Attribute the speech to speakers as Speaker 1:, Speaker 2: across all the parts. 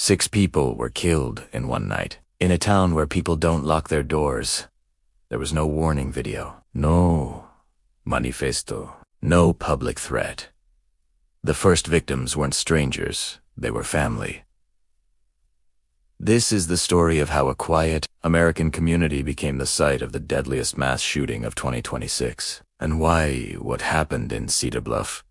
Speaker 1: 6 people were killed in one night. In a town where people don't lock their doors. There was no warning video, no manifesto, no public threat. The first victims weren't strangers, they were family. This is the story of how a quiet American community became the site of the deadliest mass shooting of 2026, and why what happened in Cedar Bluff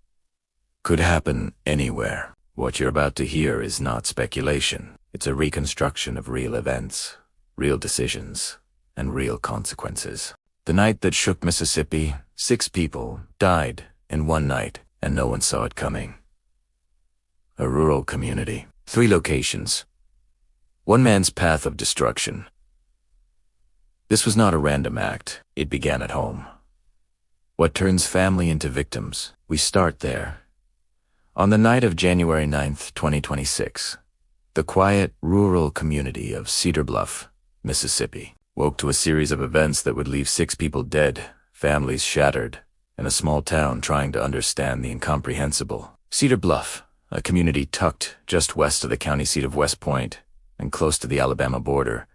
Speaker 1: could happen anywhere. What you're about to hear is not speculation. It's a reconstruction of real events, real decisions, and real consequences. The night that shook Mississippi, 6 people died in one night, and no one saw it coming. A rural community. 3 locations. One man's path of destruction. This was not a random act. It began at home. What turns family into victims? We start there. On the night of January 9th, 2026, the quiet, rural community of Cedar Bluff, Mississippi, woke to a series of events that would leave 6 people dead, families shattered, and a small town trying to understand the incomprehensible. Cedar Bluff, a community tucked just west of the county seat of West Point and close to the Alabama border,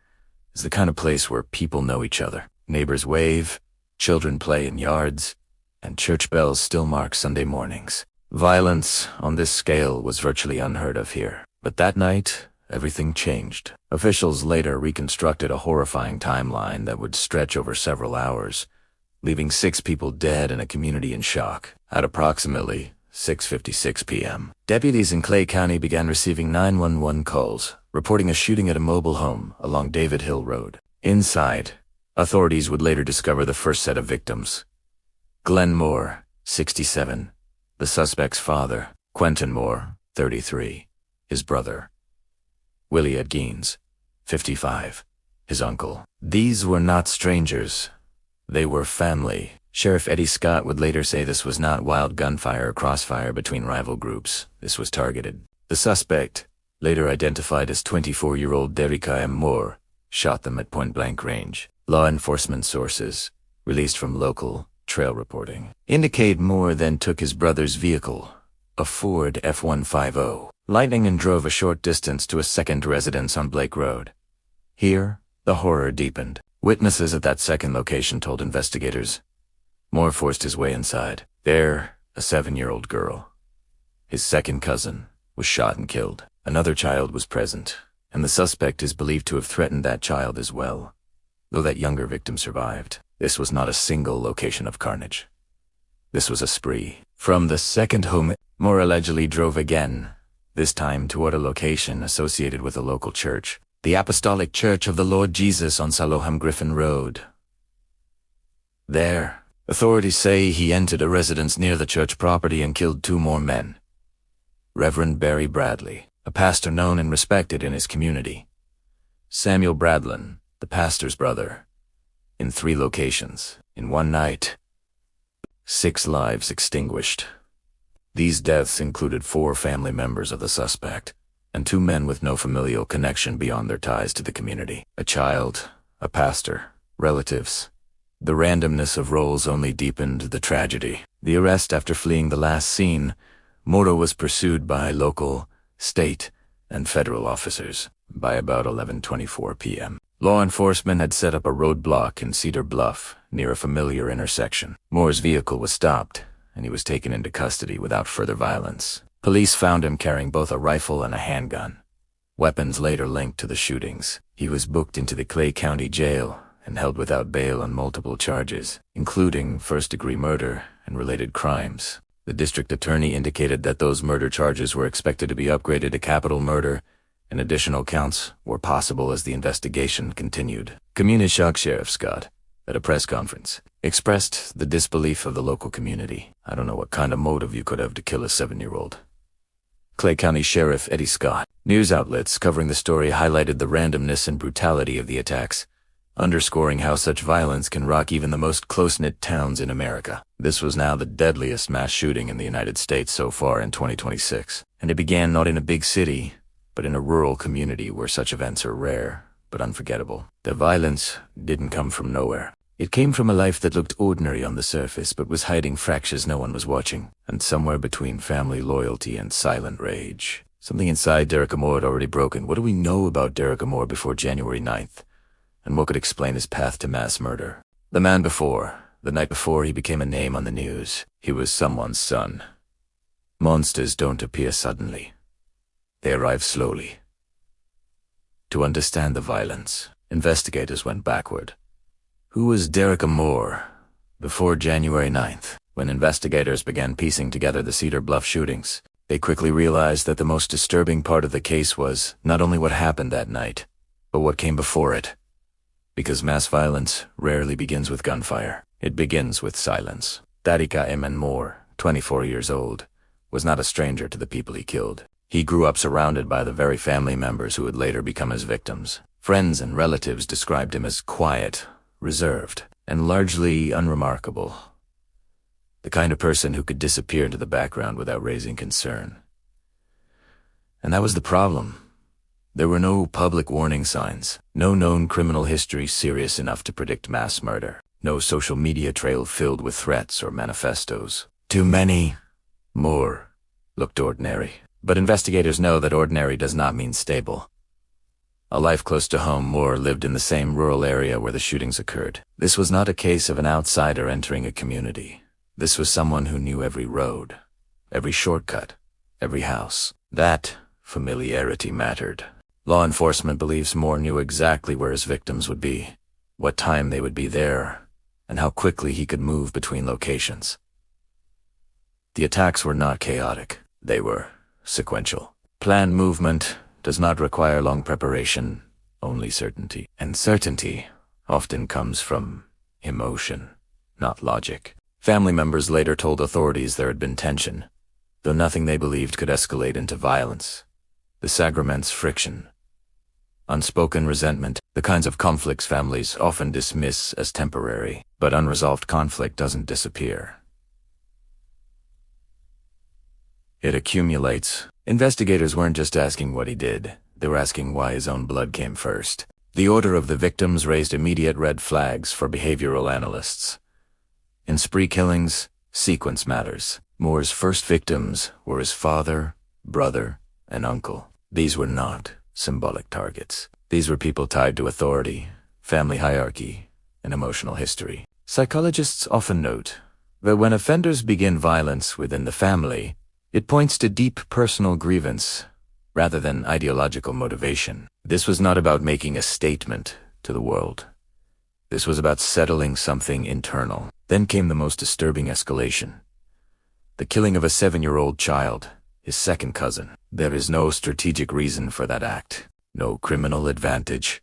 Speaker 1: is the kind of place where people know each other. Neighbors wave, children play in yards, and church bells still mark Sunday mornings. Violence on this scale was virtually unheard of here. But that night, everything changed. Officials later reconstructed a horrifying timeline that would stretch over several hours, leaving 6 people dead and a community in shock. At approximately 6:56 p.m., deputies in Clay County began receiving 911 calls, reporting a shooting at a mobile home along David Hill Road. Inside, authorities would later discover the first set of victims. Glenn Moore, 67, the suspect's father; Quentin Moore, 33, his brother; Willie Ed Geens, 55, his uncle. These were not strangers. They were family. Sheriff Eddie Scott would later say this was not wild gunfire or crossfire between rival groups. This was targeted. The suspect, later identified as 24-year-old Derrica M. Moore, shot them at point-blank range. Law enforcement sources, released from local trail reporting, indicate Moore then took his brother's vehicle, a Ford F-150, Lightning, and drove a short distance to a second residence on Blake Road. Here, the horror deepened. Witnesses at that second location told investigators Moore forced his way inside. There, a 7-year-old girl, his second cousin, was shot and killed. Another child was present, and the suspect is believed to have threatened that child as well, though that younger victim survived. This was not a single location of carnage. This was a spree. From the second home, Moore allegedly drove again, this time toward a location associated with a local church, the Apostolic Church of the Lord Jesus on Saloham Griffin Road. There, authorities say he entered a residence near the church property and killed 2 more men. Reverend Barry Bradley, a pastor known and respected in his community; Samuel Bradlin, the pastor's brother, in 3 locations, in one night. 6 lives extinguished. These deaths included 4 family members of the suspect, and 2 men with no familial connection beyond their ties to the community. A child, a pastor, relatives. The randomness of roles only deepened the tragedy. The arrest after fleeing the last scene, Moore was pursued by local, state, and federal officers. By about 11:24 p.m., law enforcement had set up a roadblock in Cedar Bluff near a familiar intersection. Moore's vehicle was stopped, and he was taken into custody without further violence. Police found him carrying both a rifle and a handgun, weapons later linked to the shootings. He was booked into the Clay County Jail and held without bail on multiple charges, including first-degree murder and related crimes. The district attorney indicated that those murder charges were expected to be upgraded to capital murder, and additional counts were possible as the investigation continued. Community Shock Sheriff Scott, at a press conference, expressed the disbelief of the local community. "I don't know what kind of motive you could have to kill a 7-year-old. Clay County Sheriff Eddie Scott. News outlets covering the story highlighted the randomness and brutality of the attacks, underscoring how such violence can rock even the most close-knit towns in America. This was now the deadliest mass shooting in the United States so far in 2026, and it began not in a big city, but in a rural community where such events are rare but unforgettable. The violence didn't come from nowhere. It came from a life that looked ordinary on the surface but was hiding fractures no one was watching, and somewhere between family loyalty and silent rage, Something inside Derek Amor had already broken. What do we know about Derek Amor before January 9th? And what could explain his path to mass murder? The man before, the night before he became a name on the news, he was someone's son. Monsters don't appear suddenly. They arrive slowly. To understand the violence, investigators went backward. Who was Derek Amor before January 9th? When investigators began piecing together the Cedar Bluff shootings, they quickly realized that the most disturbing part of the case was not only what happened that night, but what came before it. Because mass violence rarely begins with gunfire. It begins with silence. Darika M. Moore, 24 years old, was not a stranger to the people he killed. He grew up surrounded by the very family members who would later become his victims. Friends and relatives described him as quiet, reserved, and largely unremarkable. The kind of person who could disappear into the background without raising concern. And that was the problem. There were no public warning signs, no known criminal history serious enough to predict mass murder, no social media trail filled with threats or manifestos. Too many. Moore looked ordinary. But investigators know that ordinary does not mean stable. A life close to home, Moore lived in the same rural area where the shootings occurred. This was not a case of an outsider entering a community. This was someone who knew every road, every shortcut, every house. That familiarity mattered. Law enforcement believes Moore knew exactly where his victims would be, what time they would be there, and how quickly he could move between locations. The attacks were not chaotic. They were sequential. Planned movement does not require long preparation, only certainty. And certainty often comes from emotion, not logic. Family members later told authorities there had been tension, though nothing they believed could escalate into violence. Disagreements, friction, unspoken resentment, the kinds of conflicts families often dismiss as temporary, but unresolved conflict doesn't disappear. It accumulates. Investigators weren't just asking what he did, they were asking why his own blood came first. The order of the victims raised immediate red flags for behavioral analysts. In spree killings, sequence matters. Moore's first victims were his father, brother, and uncle. These were not symbolic targets. These were people tied to authority, family hierarchy, and emotional history. Psychologists often note that when offenders begin violence within the family, it points to deep personal grievance rather than ideological motivation. This was not about making a statement to the world. This was about settling something internal. Then came the most disturbing escalation. The killing of a 7-year-old child, his second cousin. There is no strategic reason for that act. No criminal advantage.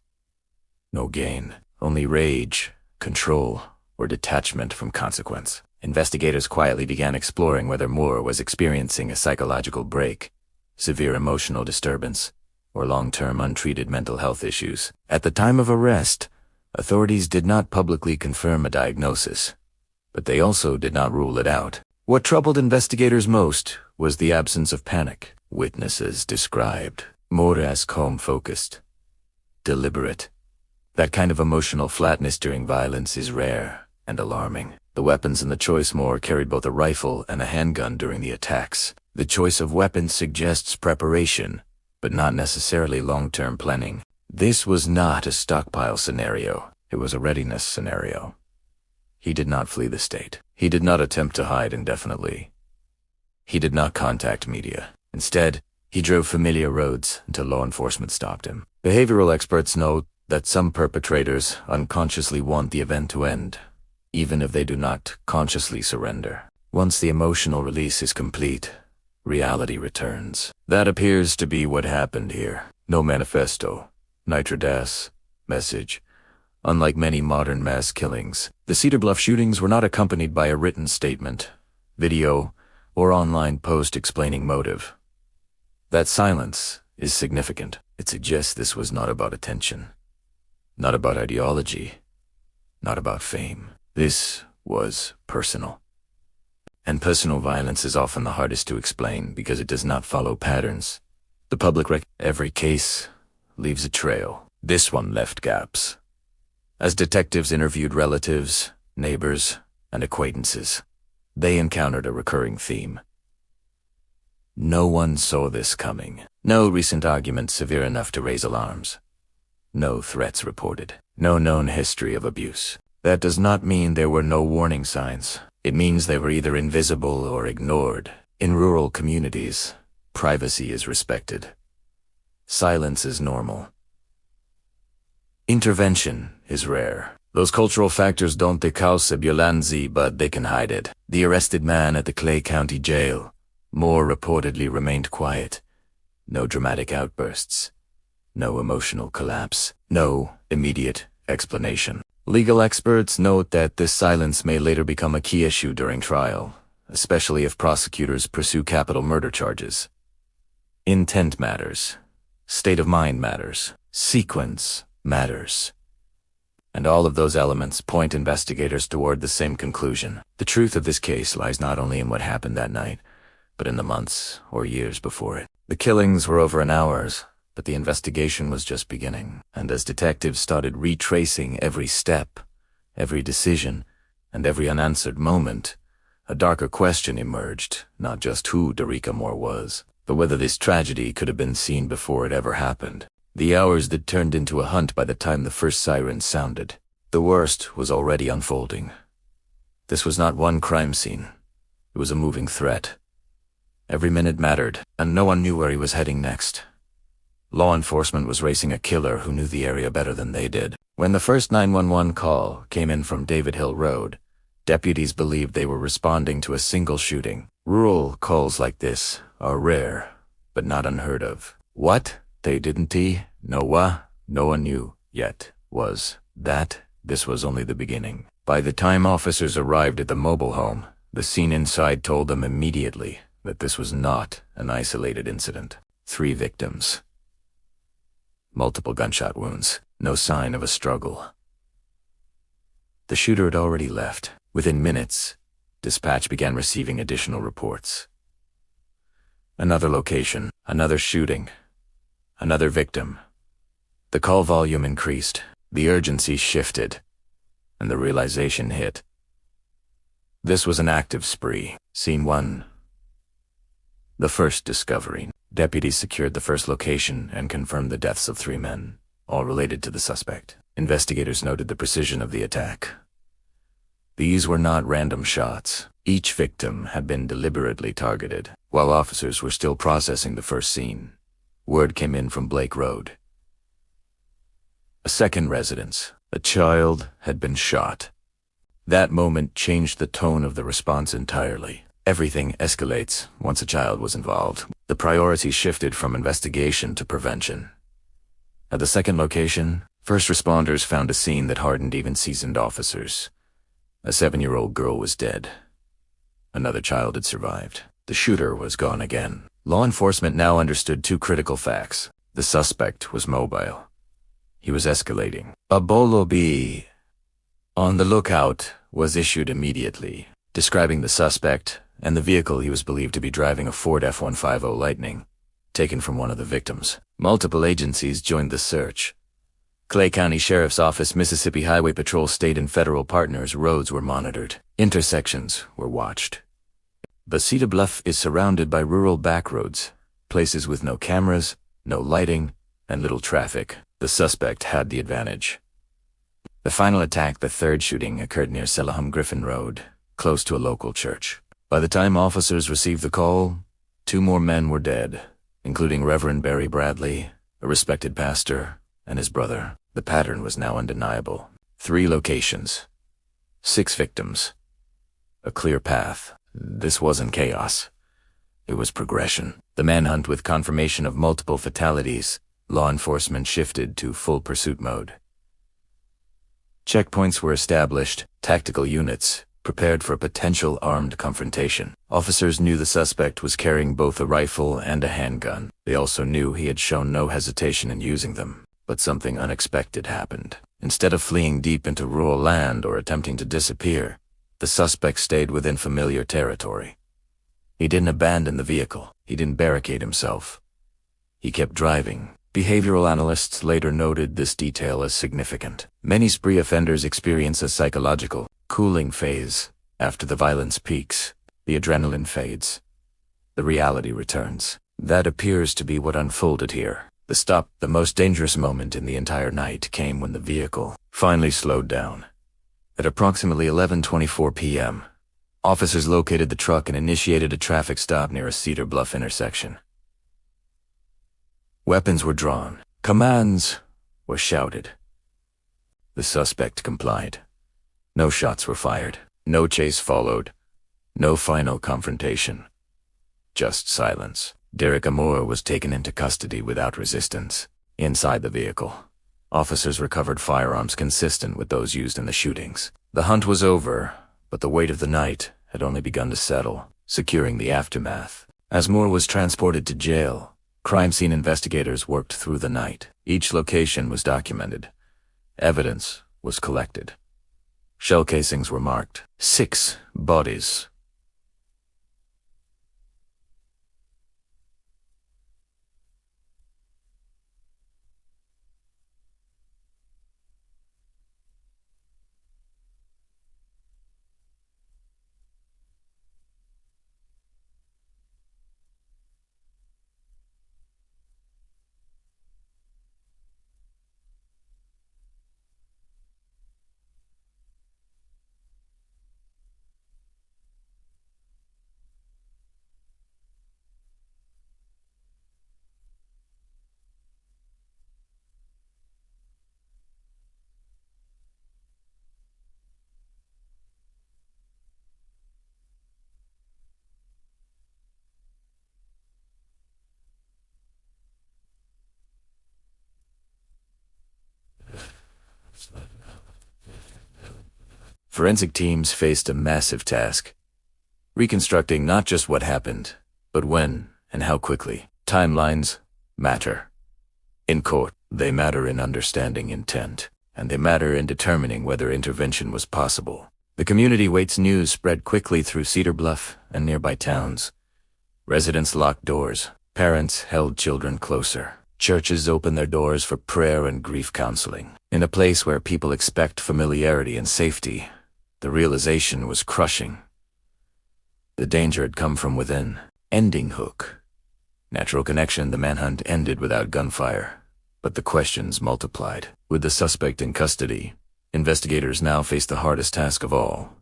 Speaker 1: No gain. Only rage, control, or detachment from consequence. Investigators quietly began exploring whether Moore was experiencing a psychological break, severe emotional disturbance, or long-term untreated mental health issues. At the time of arrest, authorities did not publicly confirm a diagnosis, but they also did not rule it out. What troubled investigators most was the absence of panic. Witnesses described Moore as calm-focused, deliberate. That kind of emotional flatness during violence is rare and alarming. The weapons in the choice Moore carried both a rifle and a handgun during the attacks. The choice of weapons suggests preparation, but not necessarily long-term planning. This was not a stockpile scenario. It was a readiness scenario. He did not flee the state. He did not attempt to hide indefinitely. He did not contact media. Instead, he drove familiar roads until law enforcement stopped him. Behavioral experts note that some perpetrators unconsciously want the event to end, even if they do not consciously surrender. Once the emotional release is complete, reality returns. That appears to be what happened here. No manifesto, nitrodas, message. Unlike many modern mass killings, the Cedarbluff shootings were not accompanied by a written statement, video, or online post explaining motive. That silence is significant. It suggests this was not about attention, not about ideology, not about fame. This was personal. And personal violence is often the hardest to explain because it does not follow patterns. The public every case leaves a trail. This one left gaps. As detectives interviewed relatives, neighbors, and acquaintances, they encountered a recurring theme. No one saw this coming. No recent argument severe enough to raise alarms. No threats reported. No known history of abuse. That does not mean there were no warning signs. It means they were either invisible or ignored. In rural communities, privacy is respected. Silence is normal. Intervention is rare. Those cultural factors don't cause violenza, but they can hide it. The arrested man at the Clay County Jail, Moore, reportedly remained quiet. No dramatic outbursts. No emotional collapse. No immediate explanation. Legal experts note that this silence may later become a key issue during trial, especially if prosecutors pursue capital murder charges. Intent matters. State of mind matters. Sequence matters. And all of those elements point investigators toward the same conclusion. The truth of this case lies not only in what happened that night, but in the months or years before it. The killings were over an hour's, but the investigation was just beginning. And as detectives started retracing every step, every decision, and every unanswered moment, a darker question emerged, not just who Derica Moore was, but whether this tragedy could have been seen before it ever happened. The hours that turned into a hunt by the time the first siren sounded. The worst was already unfolding. This was not one crime scene. It was a moving threat. Every minute mattered, and no one knew where he was heading next. Law enforcement was racing a killer who knew the area better than they did. When the first 911 call came in from David Hill Road, deputies believed they were responding to a single shooting. Rural calls like this are rare, but not unheard of. What? They didn't know no one knew yet was that this was only the beginning. By the time officers arrived at the mobile home, the scene inside told them immediately that this was not an isolated incident. 3 victims. Multiple gunshot wounds. No sign of a struggle. The shooter had already left. Within minutes, dispatch began receiving additional reports. Another location, another shooting. Another victim. The call volume increased, the urgency shifted, and the realization hit. This was an active spree. Scene 1. The first discovery. Deputies secured the first location and confirmed the deaths of 3 men, all related to the suspect. Investigators noted the precision of the attack. These were not random shots. Each victim had been deliberately targeted. While officers were still processing the first scene, word came in from Blake Road. A second residence. A child had been shot. That moment changed the tone of the response entirely. Everything escalates once a child was involved. The priority shifted from investigation to prevention. At the second location, first responders found a scene that hardened even seasoned officers. A 7-year-old girl was dead. Another child had survived. The shooter was gone again. Law enforcement now understood 2 critical facts. The suspect was mobile. He was escalating. A bolo B on the lookout was issued immediately, describing the suspect and the vehicle he was believed to be driving, a Ford F-150 Lightning, taken from one of the victims. Multiple agencies joined the search. Clay County Sheriff's Office, Mississippi Highway Patrol, state and federal partners. Roads were monitored. Intersections were watched. But Cedarbluff is surrounded by rural backroads, places with no cameras, no lighting, and little traffic. The suspect had the advantage. The final attack, the third shooting, occurred near Selaham Griffin Road, close to a local church. By the time officers received the call, 2 more men were dead, including Reverend Barry Bradley, a respected pastor, and his brother. The pattern was now undeniable. 3 locations, 6 victims, a clear path. This wasn't chaos. It was progression. The manhunt, with confirmation of multiple fatalities, law enforcement shifted to full pursuit mode. Checkpoints were established, tactical units prepared for a potential armed confrontation. Officers knew the suspect was carrying both a rifle and a handgun. They also knew he had shown no hesitation in using them. But something unexpected happened. Instead of fleeing deep into rural land or attempting to disappear, the suspect stayed within familiar territory. He didn't abandon the vehicle. He didn't barricade himself. He kept driving. Behavioral analysts later noted this detail as significant. Many spree offenders experience a psychological cooling phase after the violence peaks. The adrenaline fades. the reality returns. That appears to be what unfolded here. The stop, the most dangerous moment in the entire night, came when the vehicle finally slowed down. At approximately 11:24 p.m., officers located the truck and initiated a traffic stop near a Cedar Bluff intersection. Weapons were drawn. Commands were shouted. The suspect complied. No shots were fired. No chase followed. No final confrontation. Just silence. Derek Amore was taken into custody without resistance. Inside the vehicle, officers recovered firearms consistent with those used in the shootings. The hunt was over, but the weight of the night had only begun to settle, securing the aftermath. As Moore was transported to jail, crime scene investigators worked through the night. Each location was documented. Evidence was collected. Shell casings were marked. 6 bodies. Forensic teams faced a massive task, reconstructing not just what happened, but when and how quickly. Timelines matter. In court, they matter in understanding intent, and they matter in determining whether intervention was possible. The community waits news spread quickly through Cedar Bluff and nearby towns. Residents locked doors. Parents held children closer. Churches opened their doors for prayer and grief counseling. In a place where people expect familiarity and safety, the realization was crushing. The danger had come from within. Ending hook. Natural connection, the manhunt ended without gunfire. But the questions multiplied. With the suspect in custody, investigators now face the hardest task of all: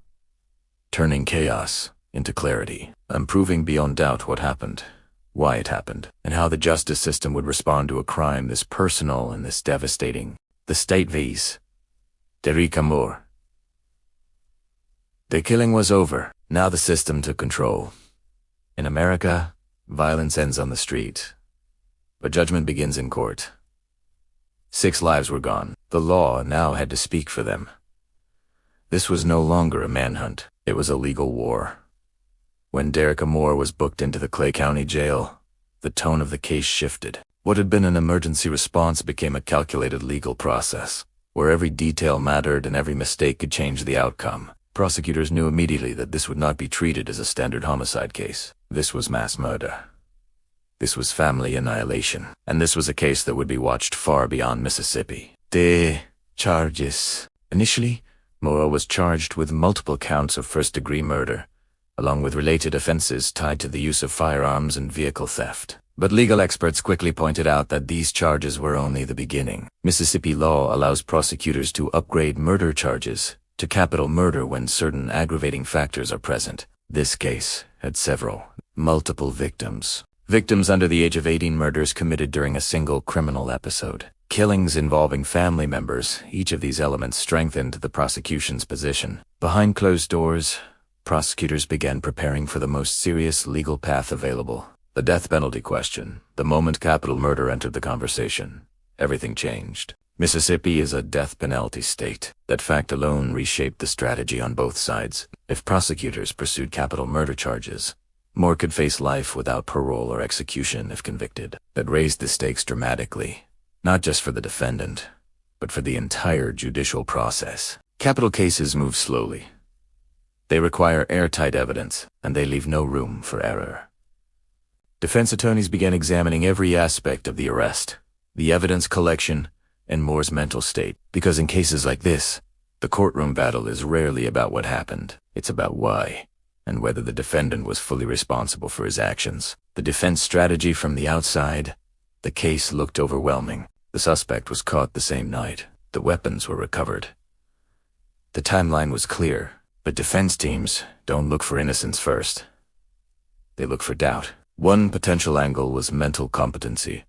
Speaker 1: turning chaos into clarity, proving beyond doubt what happened, why it happened, and how the justice system would respond to a crime this personal and this devastating. The state vs. Derek Amore. The killing was over. Now the system took control. In America, violence ends on the street, but judgment begins in court. 6 lives were gone. The law now had to speak for them. This was no longer a manhunt. It was a legal war. When Derek Amore was booked into the Clay County Jail, the tone of the case shifted. What had been an emergency response became a calculated legal process, where every detail mattered and every mistake could change the outcome. Prosecutors knew immediately that this would not be treated as a standard homicide case. This was mass murder. This was family annihilation. And this was a case that would be watched far beyond Mississippi. The charges. Initially, Moore was charged with multiple counts of first-degree murder, along with related offenses tied to the use of firearms and vehicle theft. But legal experts quickly pointed out that these charges were only the beginning. Mississippi law allows prosecutors to upgrade murder charges to capital murder when certain aggravating factors are present. This case had multiple victims. Victims under the age of 18, murders committed during a single criminal episode. Killings involving family members. Each of these elements strengthened the prosecution's position. Behind closed doors, prosecutors began preparing for the most serious legal path available. The death penalty question. The moment capital murder entered the conversation, everything changed. Mississippi is a death penalty state. That fact alone reshaped the strategy on both sides. If prosecutors pursued capital murder charges, Moore could face life without parole or execution if convicted. That raised the stakes dramatically, not just for the defendant, but for the entire judicial process. Capital cases move slowly. They require airtight evidence, and they leave no room for error. Defense attorneys began examining every aspect of the arrest, the evidence collection, and Moore's mental state. Because in cases like this, the courtroom battle is rarely about what happened. It's about why. and whether the defendant was fully responsible for his actions. The defense strategy from the outside, the case looked overwhelming. The suspect was caught the same night. The weapons were recovered. The timeline was clear, but defense teams don't look for innocence first. They look for doubt. One potential angle was mental competency.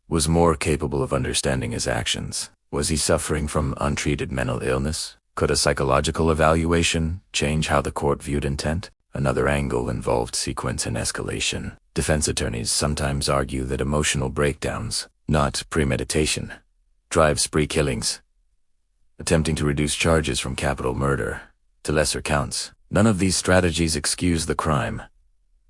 Speaker 1: Was Moore capable of understanding his actions? Was he suffering from untreated mental illness? Could a psychological evaluation change how the court viewed intent? Another angle involved sequence and escalation. Defense attorneys sometimes argue that emotional breakdowns, not premeditation, drive spree killings, attempting to reduce charges from capital murder to lesser counts. None of these strategies excuse the crime.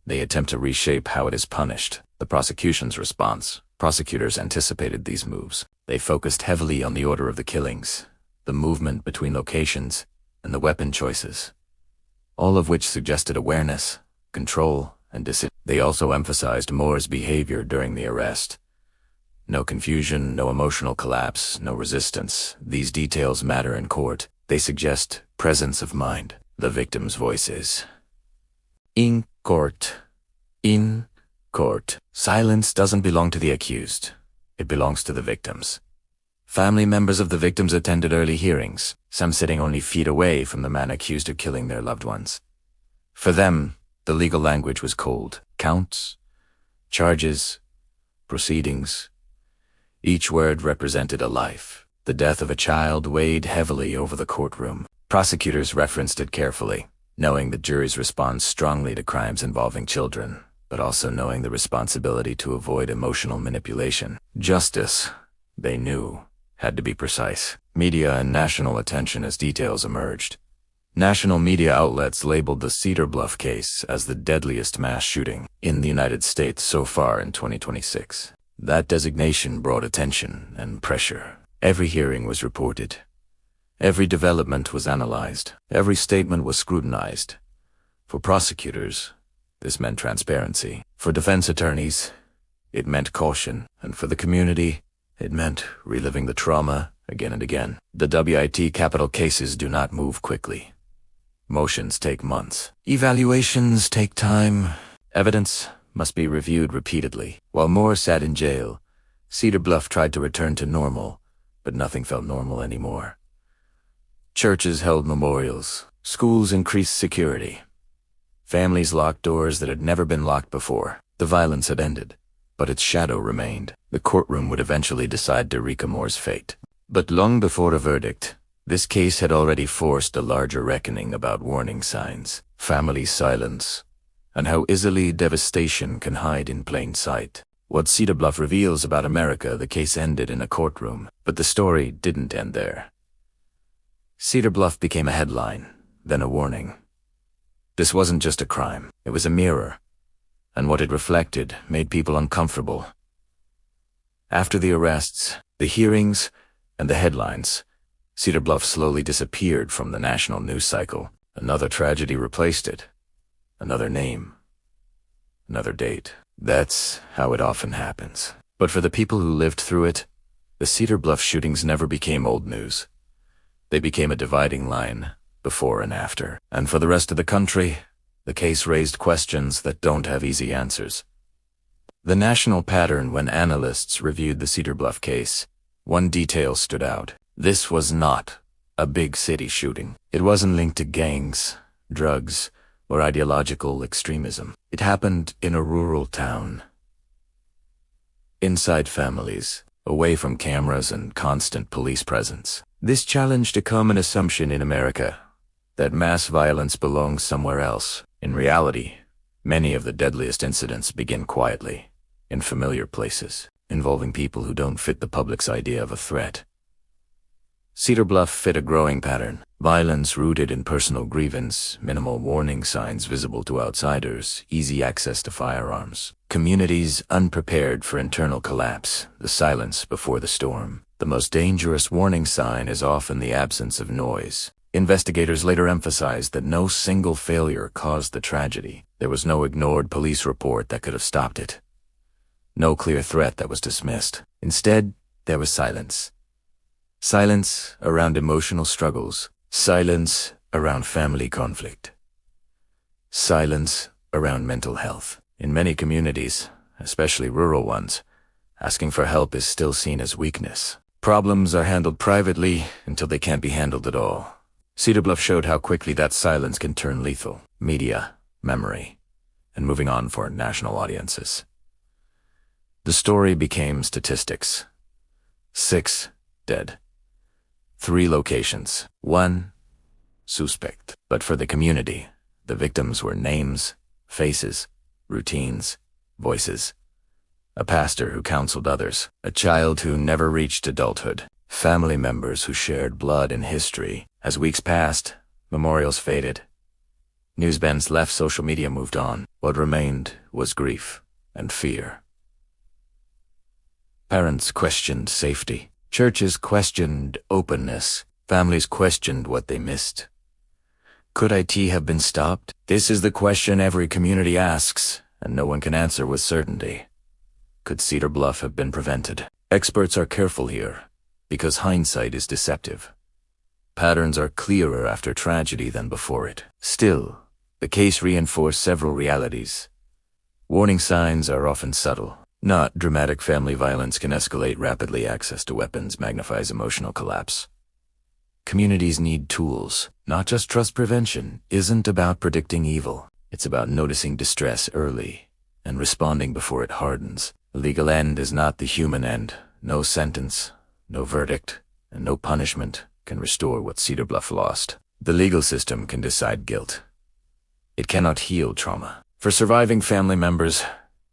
Speaker 1: They attempt to reshape how it is punished. The prosecution's response. Prosecutors anticipated these moves. They focused heavily on the order of the killings, the movement between locations, and the weapon choices, all of which suggested awareness, control, and decision. They also emphasized Moore's behavior during the arrest. No confusion, no emotional collapse, no resistance. These details matter in court. They suggest presence of mind. The victim's voices. In court. In court. Silence doesn't belong to the accused. It belongs to the victims. Family members of the victims attended early hearings, some sitting only feet away from the man accused of killing their loved ones. For them, the legal language was cold. Counts, charges, proceedings. Each word represented a life. The death of a child weighed heavily over the courtroom. Prosecutors referenced it carefully, knowing the juries respond strongly to crimes involving children, but also knowing the responsibility to avoid emotional manipulation. Justice, they knew, had to be precise. Media and national attention as details emerged. National media outlets labeled the Cedar Bluff case as the deadliest mass shooting in the United States so far in 2026. That designation brought attention and pressure. Every hearing was reported. Every development was analyzed. Every statement was scrutinized. For prosecutors, this meant transparency. For defense attorneys, it meant caution. And for the community, it meant reliving the trauma again and again. The WIT capital cases do not move quickly. Motions take months. Evaluations take time. Evidence must be reviewed repeatedly. While Moore sat in jail, Cedar Bluff tried to return to normal, but nothing felt normal anymore. Churches held memorials. Schools increased security. Families locked doors that had never been locked before. The violence had ended, but its shadow remained. The courtroom would eventually decide Derrica Moore's fate. But long before a verdict, this case had already forced a larger reckoning about warning signs, family silence, and how easily devastation can hide in plain sight. What Cedar Bluff reveals about America, the case ended in a courtroom, but the story didn't end there. Cedar Bluff became a headline, then a warning. This wasn't just a crime, it was a mirror, and what it reflected made people uncomfortable. After the arrests, the hearings, and the headlines, Cedar Bluff slowly disappeared from the national news cycle. Another tragedy replaced it. Another name. Another date. That's how it often happens. But for the people who lived through it, the Cedar Bluff shootings never became old news. They became a dividing line, before and after. And for the rest of the country, the case raised questions that don't have easy answers. The national pattern when analysts reviewed the Cedar Bluff case, one detail stood out. This was not a big city shooting. It wasn't linked to gangs, drugs, or ideological extremism. It happened in a rural town. Inside families, away from cameras and constant police presence. This challenged a common assumption in America, that mass violence belongs somewhere else. In reality, many of the deadliest incidents begin quietly, in familiar places, involving people who don't fit the public's idea of a threat. Cedar Bluff fit a growing pattern. Violence rooted in personal grievance, minimal warning signs visible to outsiders, easy access to firearms. Communities unprepared for internal collapse, the silence before the storm. The most dangerous warning sign is often the absence of noise. Investigators later emphasized that no single failure caused the tragedy. There was no ignored police report that could have stopped it. No clear threat that was dismissed. Instead, there was silence. Silence around emotional struggles. Silence around family conflict. Silence around mental health. In many communities, especially rural ones, asking for help is still seen as weakness. Problems are handled privately until they can't be handled at all. Cedarbluff showed how quickly that silence can turn lethal. Media, memory, and moving on for national audiences. The story became statistics. 6 dead. 3 locations. 1 suspect. But for the community, the victims were names, faces, routines, voices. A pastor who counseled others. A child who never reached adulthood. Family members who shared blood and history. As weeks passed, memorials faded. Newsbands left, social media moved on. What remained was grief and fear. Parents questioned safety. Churches questioned openness. Families questioned what they missed. Could IT have been stopped? This is the question every community asks, and no one can answer with certainty. Could Cedarbluff have been prevented? Experts are careful here, because hindsight is deceptive. Patterns are clearer after tragedy than before it. Still, the case reinforced several realities. Warning signs are often subtle. Not dramatic family violence can escalate rapidly. Access to weapons magnifies emotional collapse. Communities need tools. Not just trust prevention isn't about predicting evil. It's about noticing distress early and responding before it hardens. The legal end is not the human end. No sentence, no verdict, and no punishment can restore what Cedarbluff lost. The legal system can decide guilt. It cannot heal trauma. For surviving family members,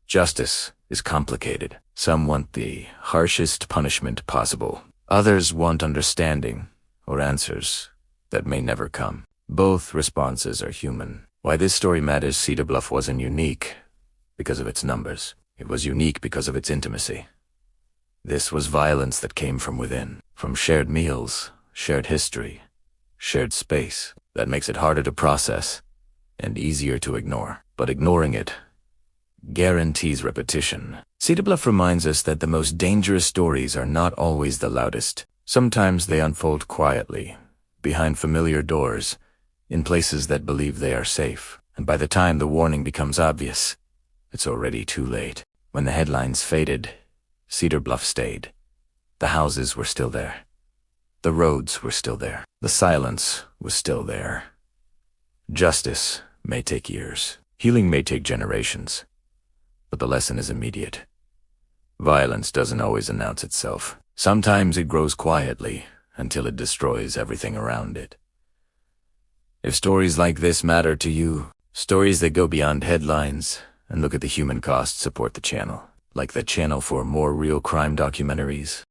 Speaker 1: justice is complicated. Some want the harshest punishment possible. Others want understanding or answers that may never come. Both responses are human. Why this story matters: Cedarbluff wasn't unique because of its numbers. It was unique because of its intimacy. This was violence that came from within, from shared meals, shared history, shared space. That makes it harder to process and easier to ignore. But ignoring it guarantees repetition. Cedarbluff reminds us that the most dangerous stories are not always the loudest. Sometimes they unfold quietly, behind familiar doors, in places that believe they are safe. And by the time the warning becomes obvious, it's already too late. When the headlines faded, Cedarbluff stayed. The houses were still there. The roads were still there. The silence was still there. Justice may take years. Healing may take generations. But the lesson is immediate. Violence doesn't always announce itself. Sometimes it grows quietly until it destroys everything around it. If stories like this matter to you, stories that go beyond headlines and look at the human cost, support the channel. Like the channel for more real crime documentaries.